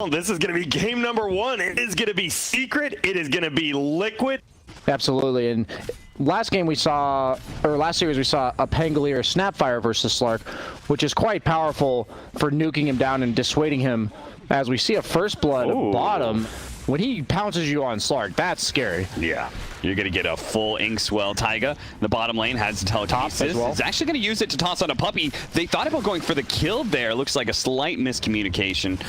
This is going to be game number 1. It is going to be Secret. It is going to be Liquid. Absolutely. And last game we saw, or last series we saw a Pangolier Snapfire versus Slark, which is quite powerful for nuking him down and dissuading him. As we see a First Blood bottom, when he pounces you on Slark, that's scary. Yeah. You're going to get a full Inkswell. Taiga, the bottom lane, has the telekinesis. He's actually going to use it to toss on a puppy. They thought about going for the kill there. Looks like a slight miscommunication.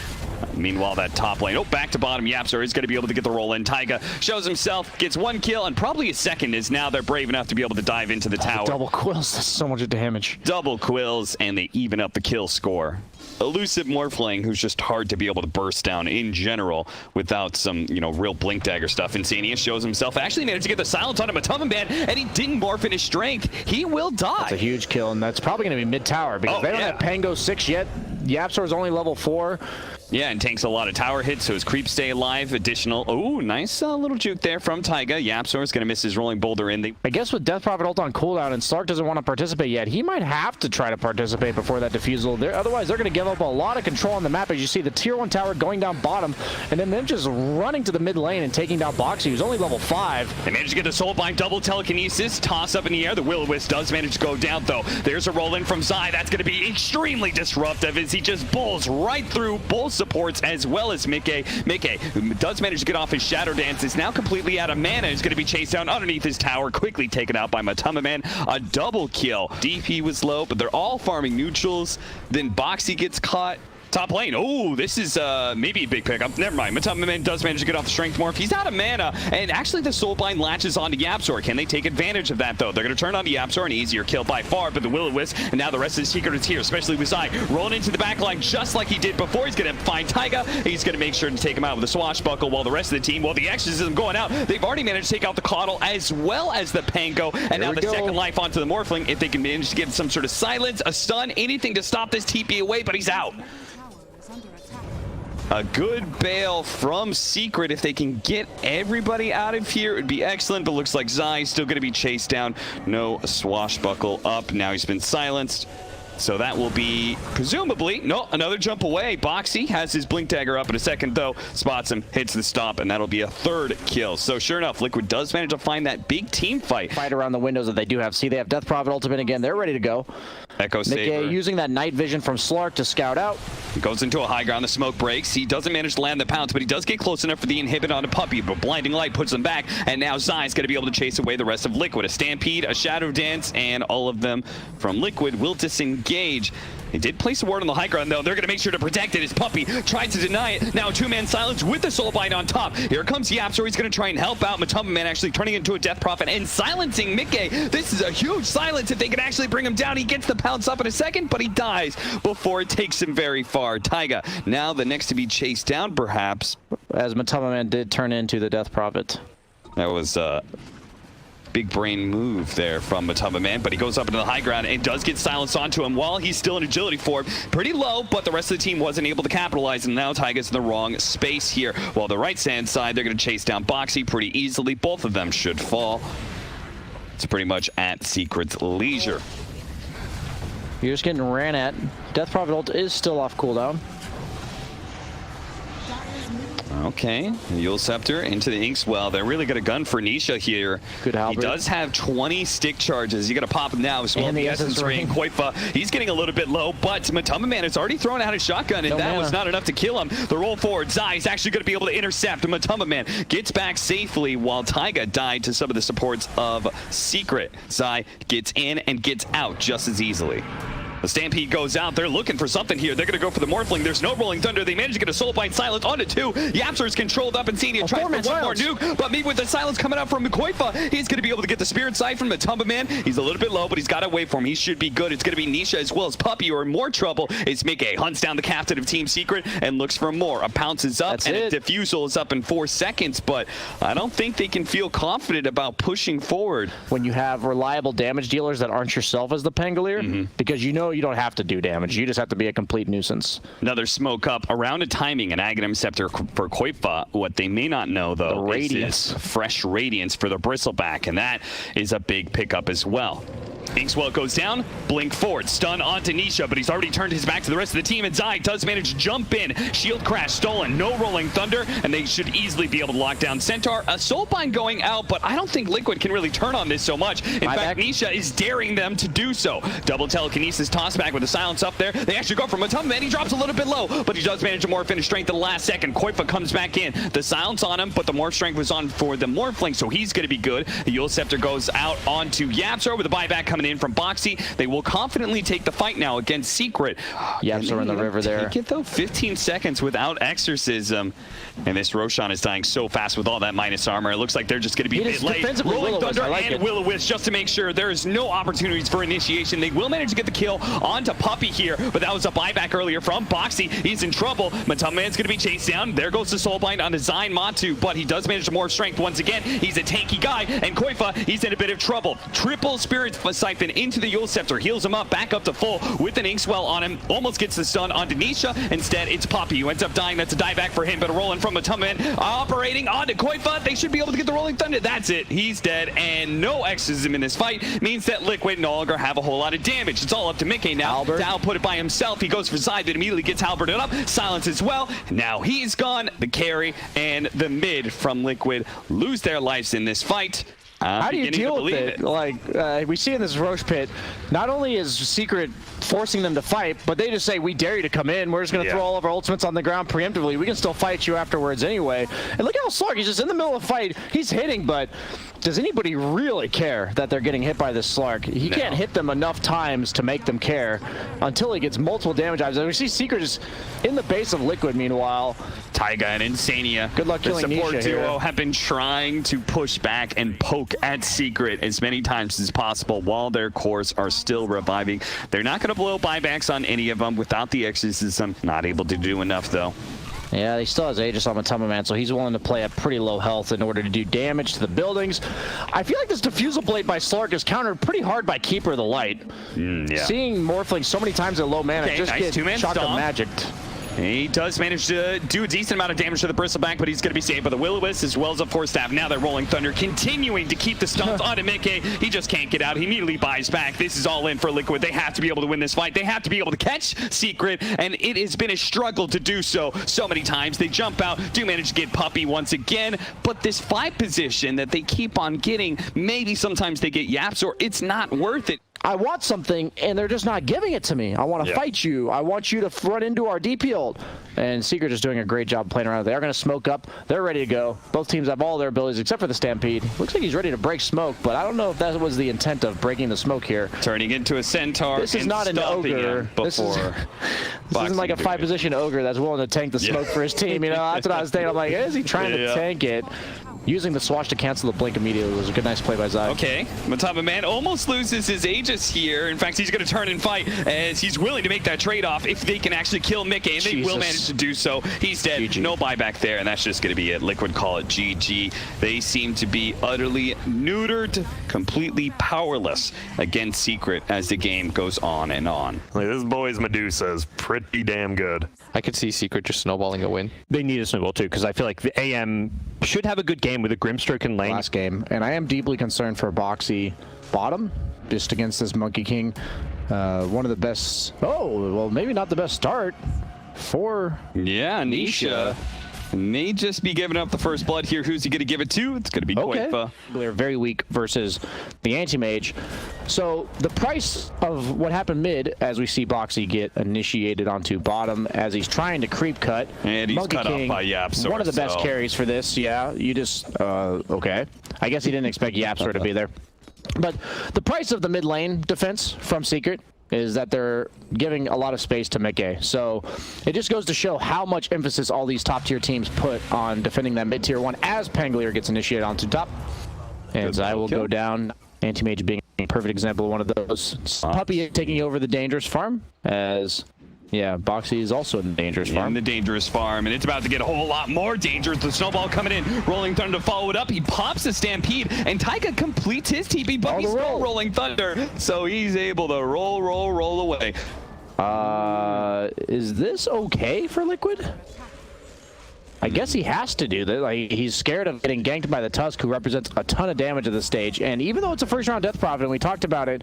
Meanwhile, that top lane, back to bottom. Yapzor is going to be able to get the roll in. Taiga shows himself, gets 1 kill, and probably a second, is now they're brave enough to be able to dive into the tower. Double quills, that's so much damage. Double quills, and they even up the kill score. Elusive Morphling, who's just hard to be able to burst down in general without some, real blink dagger stuff. Insania shows himself, actually managed to get the silence on him, and he didn't morph in his strength. He will die. That's a huge kill, and that's probably going to be mid-tower because they don't have Pango 6 yet. Yapzor is only level 4. Yeah, and tanks a lot of tower hits, so his creeps stay alive. Additional, nice little juke there from Taiga. Yapzor is going to miss his rolling boulder in. I guess with Death Prophet ult on cooldown and Slark doesn't want to participate yet, he might have to try to participate before that defusal. Otherwise, they're going to give up a lot of control on the map. As you see the tier 1 tower going down bottom, and then them just running to the mid lane and taking down Boxy, who's only level 5. They managed to get the Soulbind double telekinesis, toss up in the air. The Will-O-Wisp does manage to go down, though. There's a roll in from Zai. That's going to be extremely disruptive as he just bulls right through both supports as well as Mickey. Mickey, who does manage to get off his Shadow Dance, is now completely out of mana. Is going to be chased down underneath his tower, quickly taken out by Matamaman. A double kill. DP was low, but they're all farming neutrals. Then Boxy gets caught. Top lane. This is maybe a big pickup. Never mind. Matamaman does manage to get off the Strength Morph. He's out of mana, and actually the Soulbind latches onto Yapzor. Can they take advantage of that, though? They're going to turn on the Yapzor, an easier kill by far, but the Will-O-Wisp, and now the rest of the Secret is here, especially with Zai rolling into the back line just like he did before. He's going to find Taiga. He's going to make sure to take him out with a Swashbuckle, while the rest of the team, the Exorcism going out, they've already managed to take out the Coddle as well as the Pango, and now the second life onto the Morphling. If they can manage to get some sort of silence, a stun, anything to stop this TP away, but he's out. A good bail from Secret. If they can get everybody out of here, it would be excellent, but looks like Zai's still going to be chased down. No Swashbuckle up. Now he's been silenced. So that will be, presumably, another jump away. Boxy has his Blink Dagger up in a second, though. Spots him, hits the stomp, and that'll be a 3rd kill. So sure enough, Liquid does manage to find that big team fight. Fight around the windows that they do have. See, they have Death Prophet ultimate again. They're ready to go. Echo Saber. using that night vision from Slark to scout out. He goes into a high ground, the smoke breaks. He doesn't manage to land the pounce, but he does get close enough for the inhibit on a puppy, but Blinding Light puts him back, and now Zai's going to be able to chase away the rest of Liquid. A Stampede, a Shadow Dance, and all of them from Liquid will disengage. They did place a ward on the high ground, though. They're going to make sure to protect it. His puppy tried to deny it. Now a 2-man silence with the Soulbind on top. Here comes Yapzor. He's going to try and help out. Matamaman actually turning into a Death Prophet and silencing Mickey. This is a huge silence if they can actually bring him down. He gets the pounce up in a second, but he dies before it takes him very far. Taiga, now the next to be chased down, perhaps. As Matamaman did turn into the Death Prophet. That was big brain move there from Matamaman, but he goes up into the high ground and does get silenced onto him while he's still in agility form. Pretty low, but the rest of the team wasn't able to capitalize, and now Taiga's in the wrong space here. While the right-hand side, they're going to chase down Boxy pretty easily. Both of them should fall. It's pretty much at Secret's leisure. You're just getting ran at. Death Prophet ult is still off cooldown. Okay, Yule Scepter into the Inkswell. They're really got a gun for Nisha here. Good He does have 20 stick charges. You got to pop him now as well. And the Essence Ring. Koifa, he's getting a little bit low, but Matamaman has already thrown out his shotgun, and that was not enough to kill him. The roll forward, Zai is actually going to be able to intercept. Matamaman gets back safely while Taiga died to some of the supports of Secret. Zai gets in and gets out just as easily. The Stampede goes out. They're looking for something here. They're going to go for the Morphling. There's no Rolling Thunder. They manage to get a Soulbind silence onto 2. Yapzor is controlled up, and Insania tries for one more nuke, but maybe with the silence coming out from Koifa, he's going to be able to get the Spirit Sight from Matamaman. He's a little bit low, but he's got to wait for him. He should be good. It's going to be Nisha as well as Puppy who are in more trouble. It's Mickey hunts down the captain of Team Secret and looks for more. A pounce is up, and a defusal is up in 4 seconds, but I don't think they can feel confident about pushing forward. When you have reliable damage dealers that aren't yourself as the Pangolier, because you know you don't have to do damage. You just have to be a complete nuisance. Another smoke up around a timing, an Aghanim Scepter for Koifa. What they may not know, though, is fresh Radiance for the Bristleback, and that is a big pickup as well. Inkswell goes down, blink forward, stun onto Nisha, but he's already turned his back to the rest of the team, and Zai does manage to jump in. Shield crash stolen, no rolling thunder, and they should easily be able to lock down Centaur. A Soulbind going out, but I don't think Liquid can really turn on this so much. In fact, Nisha is daring them to do so. Double telekinesis toss back with the silence up there. They actually go from Matamba, and he drops a little bit low, but he does manage to morph into strength at the last second. Koifa comes back in. The silence on him, but the morph strength was on for the Morphling, so he's going to be good. The Yule Scepter goes out onto Yapzor with a buyback coming in from Boxy. They will confidently take the fight now against Secret. Yapzor in the river there. Take it though, 15 seconds without Exorcism. And this Roshan is dying so fast with all that minus armor. It looks like they're just going to be mid late. Rolling Thunder and Will-O-Wisp just to make sure there is no opportunities for initiation. They will manage to get the kill onto Puppey here, but that was a buyback earlier from Boxy. He's in trouble. Matumman's going to be chased down. There goes the Soulbind on the Zain Matu, but he does manage to morph strength once again. He's a tanky guy, and Koifa, he's in a bit of trouble. Triple Spirit Siphon into the Yule Scepter, heals him up, back up to full with an Inkswell on him. Almost gets the stun onto Nisha. Instead, it's Puppey who ends up dying. That's a dieback for him, but a roll in from Matumman. Operating onto Koifa. They should be able to get the Rolling Thunder. That's it. He's dead, and no Exorcism in this fight means that Liquid no longer have a whole lot of damage. It's all up to Mickey now to output it by himself. He goes for Zai, that immediately gets halberded up. Silence as well. Now he's gone. The carry and the mid from Liquid lose their lives in this fight. How do you deal with it? Like, we see in this Roche pit, not only is Secret forcing them to fight, but they just say, we dare you to come in. We're just going to throw all of our ultimates on the ground preemptively. We can still fight you afterwards anyway. And look how Slark, he's just in the middle of the fight. He's hitting, but does anybody really care that they're getting hit by this Slark? He can't hit them enough times to make them care until he gets multiple damage items. We see Secret is in the base of Liquid, meanwhile. Taiga and Insania, good luck killing the support Nisha duo, here. have been trying to push back and poke at Secret as many times as possible while their cores are still reviving. They're not going to blow buybacks on any of them without the Exorcism. Not able to do enough, though. Yeah, he still has Aegis on Matumman, so he's willing to play at pretty low health in order to do damage to the buildings. I feel like this Diffusal Blade by Slark is countered pretty hard by Keeper of the Light. Seeing Morphling so many times at low mana just nice get shotgun magicked. He does manage to do a decent amount of damage to the Bristleback, but he's going to be saved by the Will-O-Wisp as well as a Force Staff. Now they're Rolling Thunder, continuing to keep the stuns onto Mickey. He just can't get out. He immediately buys back. This is all in for Liquid. They have to be able to win this fight. They have to be able to catch Secret, and it has been a struggle to do so many times. They jump out, do manage to get Puppey once again, but this fight position that they keep on getting, maybe sometimes they get yaps, or it's not worth it. I want something, and they're just not giving it to me. I want to fight you. I want you to run into our DP ult. And Secret is doing a great job playing around. They are going to smoke up. They're ready to go. Both teams have all their abilities except for the Stampede. Looks like he's ready to break smoke, but I don't know if that was the intent of breaking the smoke here. Turning into a Centaur. This is not an ogre. This isn't like a 5-position ogre that's willing to tank the smoke for his team. You know, that's what I was thinking. I'm like, is he trying to tank it? Using the Swash to cancel the blink immediately was a good, nice play by Zai. Okay, Matumman almost loses his Aegis here. In fact, he's going to turn and fight as he's willing to make that trade-off if they can actually kill Mickey, and they will manage to do so. He's dead. GG. No buyback there, and that's just going to be it. Liquid call it GG. They seem to be utterly neutered, completely powerless against Secret as the game goes on and on. Like, this boy's Medusa is pretty damn good. I could see Secret just snowballing a win. They need a snowball too, because I feel like the AM should have a good game with a Grimstroke and lane. Last game, and I am deeply concerned for Boxy bottom, just against this Monkey King. One of the best, well, maybe not the best start for Nisha may just be giving up the first blood here. Who's he going to give it to? It's going to be Koifa. They're very weak versus the anti-mage. So the price of what happened mid, as we see Boxy get initiated onto bottom as he's trying to creep cut. And he's Monkey cut King, off by Yapzor. One of the best carries for this. Yeah, you just, okay. I guess he didn't expect Yapzor to be there. But the price of the mid lane defense from Secret is that they're giving a lot of space to Mickey. So it just goes to show how much emphasis all these top tier teams put on defending that mid tier one as Pangolier gets initiated onto top. And Zai will go down. Anti-Mage being a perfect example of one of those. Puppey taking over the dangerous farm as... Yeah, Boxy is also in the dangerous farm. In the dangerous farm, and it's about to get a whole lot more dangerous. The snowball coming in, Rolling Thunder to follow it up. He pops the Stampede, and Taiga completes his TP, but he's still Rolling Thunder, so he's able to roll away. Is this okay for Liquid? I guess he has to do that. Like, he's scared of getting ganked by the Tusk, who represents a ton of damage at this stage. And even though it's a first-round Death Prophet, and we talked about it,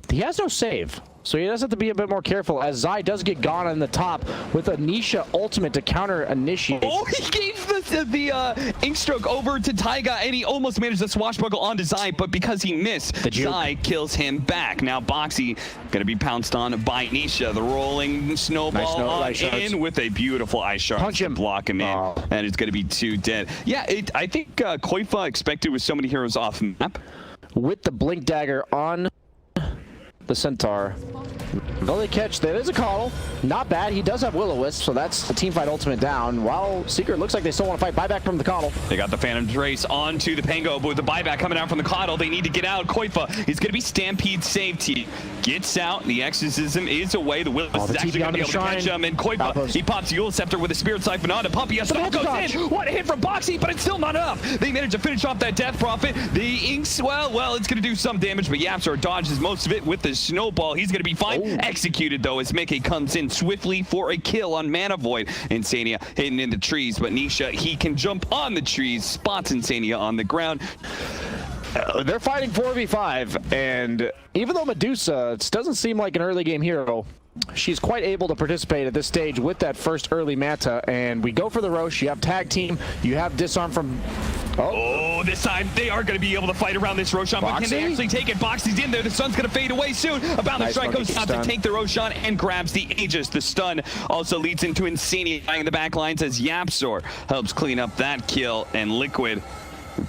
He has no save, so he does have to be a bit more careful as Zai does get gone on the top with a Nisha ultimate to counter initiate. Oh, he gave the ink stroke over to Taiga, and he almost managed to swashbuckle onto Zai, but because he missed, Zai kills him back. Now Boxy gonna be pounced on by Nisha. The rolling snowball on in with a beautiful ice shard. Punch him. Block him in, and it's gonna be 2 dead. Yeah, I think Koifa expected with so many heroes off map. With the blink dagger on the Centaur. Will they catch? There is a call. Not bad. He does have Will-O-Wisp, so that's the team fight ultimate down. While Secret looks like they still want to fight. Buyback from the Coddle. They got the Phantom Trace onto the Pango, but with the buyback coming out from the Coddle, they need to get out. Koifa is going to be Stampede safety. Gets out. The Exorcism is away. The Will-O-Wisp is actually going to be able to catch him. And Koifa, he pops Yule Scepter with a Spirit Siphon on to Puppy. A stop goes in. What a hit from Boxy, but it's still not enough. They managed to finish off that Death Prophet. The Inks, well, it's going to do some damage, but Yapsor dodges most of it with the Snowball. He's going to be fine. Executed, though, as Mickey comes in swiftly for a kill on Mana Void. Insania hidden in the trees, but Nisha, he can jump on the trees, spots Insania on the ground. They're fighting 4v5, and even though Medusa doesn't seem like an early game hero, she's quite able to participate at this stage with that first early Manta, and we go for the Roche. You have tag team, you have disarm from... Oh, this time they are going to be able to fight around this Roshan, but can they actually take it? Boxy's in there. The sun's going to fade away soon. A Bounding Strike goes out to take the Roshan and grabs the Aegis. The stun also leads into Insania in the back lines as Yapsor helps clean up that kill, and Liquid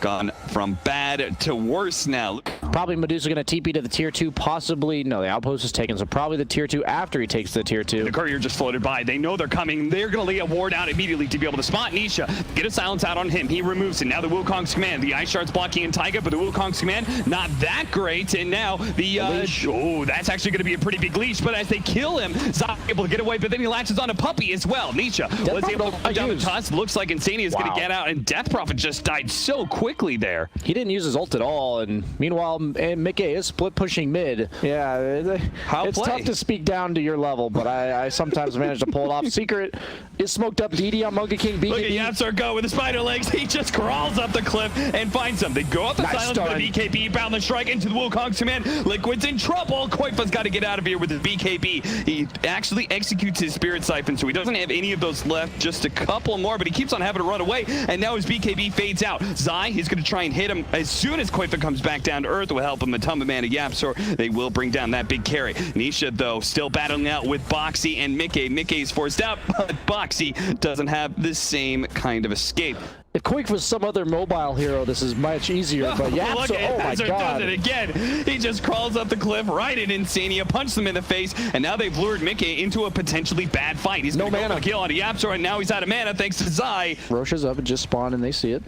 gone from bad to worse now. Probably Medusa going to TP to the tier 2, possibly. No, the outpost is taken, so probably the tier 2 after he takes the tier 2. The courier just floated by. They know they're coming. They're going to lay a ward out immediately to be able to spot Nisha. Get a silence out on him. He removes it. Now the Wukong's command. The Ice Shard's blocking in Taiga, but the Wukong's command, not that great. And now the that's actually going to be a pretty big leash, but as they kill him, Zai able to get away, but then he latches on a Puppy as well. Nisha was able to put down the tusk. Looks like Insania is going to get out, and Death Prophet just died so quickly there. He didn't use his ult at all, and meanwhile, Mickey is split pushing mid. Yeah, it's tough to speak down to your level, but I sometimes manage to pull it off. Secret is smoked up. DD on Monkey King. BKB. Look at Yapsor go with the spider legs. He just crawls up the cliff and finds them. They go up the silence with the BKB, bound the strike into the Wukong's command. Liquid's in trouble. Koifa's got to get out of here with his BKB. He actually executes his Spirit Siphon, so he doesn't have any of those left. Just a couple more, but he keeps on having to run away, and now his BKB fades out. Zai, he's going to try and hit him as soon as Koifa comes back down to earth with help of Matamba Man and Yapsor. They will bring down that big carry. Nisha, though, still battling out with Boxy and Mickey. Mickey's forced out, but Boxy doesn't have the same kind of escape. If Quake was some other mobile hero, this is much easier, but Yapsor, oh my god. Does it again. He just crawls up the cliff right in Insania, punches him in the face, and now they've lured Mickey into a potentially bad fight. He's going to go for the kill on Yapsor, and now he's out of mana thanks to Zai. Roche is up and just spawned, and they see it.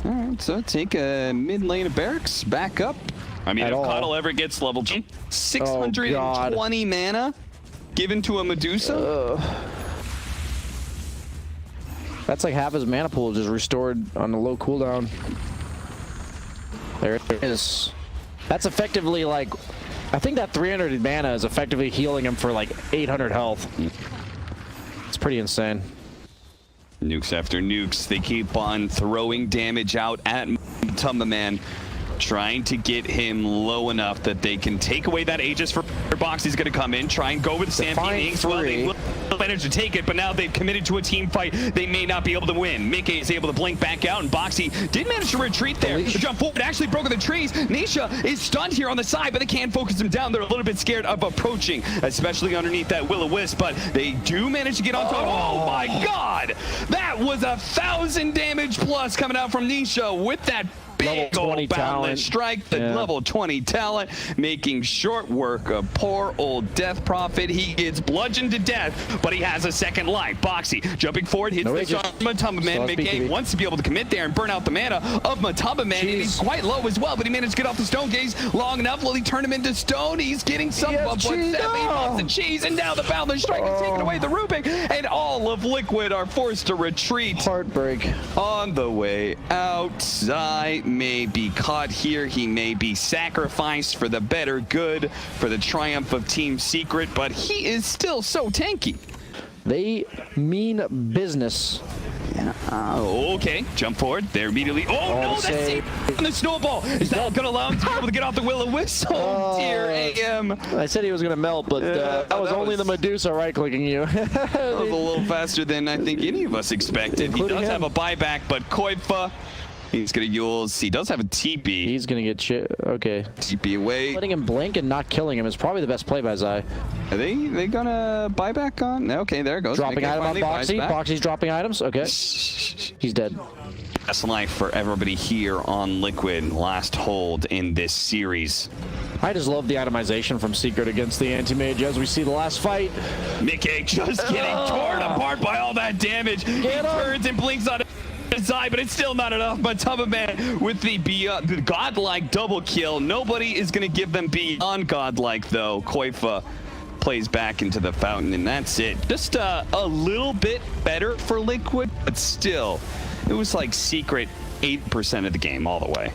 All right, so take a mid lane of Barracks back up. I mean, if Coddle ever gets level 620 mana given to a Medusa. That's like half his mana pool just restored on a low cooldown. There it is. That's effectively like, I think that 300 mana is effectively healing him for like 800 health. It's pretty insane. Nukes after nukes, they keep on throwing damage out at Matamba Man, trying to get him low enough that they can take away that Aegis for Box. He's going to come in, try and go with Stampede Inks. Well, they will manage to take it, but now they've committed to a team fight. They may not be able to win. Mickey is able to blink back out, and Boxy did manage to retreat there. The jump forward actually broke the trees. Nisha is stunned here on the side, but they can't focus him down. They're a little bit scared of approaching, especially underneath that Will-O-Wisp, but they do manage to get on top. Oh my god! That was 1,000 damage plus coming out from Nisha with that big old boundless strike, the level 20 talent, making short work of poor old Death Prophet. He gets bludgeoned to death, but he has a second life. Boxy jumping forward, hits the Matamba Man. Mickey wants to be able to commit there and burn out the mana of Matamba Man. And he's quite low as well, but he managed to get off the Stone Gaze long enough. Will he turn him into stone? He's getting some of what's he wants the cheese, and now the boundless strike is taking away the Rubik, and all of Liquid are forced to retreat. Heartbreak. On the way out, Zai may be caught here. He may be sacrificed for the better good, for the triumph of Team Secret, but he is still so tanky. They mean business. Yeah, Okay, jump forward. There immediately. Oh, no, that's save. it. And the snowball. Is that going to allow him to be able to get off the Will-O-Wisp? Oh, dear AM. I said he was going to melt, but that was only the Medusa right-clicking you. That was a little faster than I think any of us expected. He does have a buyback, but Koifa, he's going to use. He does have a TP. He's going to get okay. TP away. Letting him blink and not killing him is probably the best play by Zai. Are they going to buy back on? Okay, there it goes. Dropping item on Boxy. Boxy's dropping items. Okay. He's dead. Best life for everybody here on Liquid. Last hold in this series. I just love the itemization from Secret against the anti-mage as we see the last fight. Mickey just getting torn apart by all that damage. He turns and blinks on his eye, but it's still not enough. But Tubba with the godlike double kill. Nobody is going to give them beyond godlike, though. Koifa plays back into the fountain, and that's it. Just a little bit better for Liquid, but still, it was like Secret 8% of the game all the way.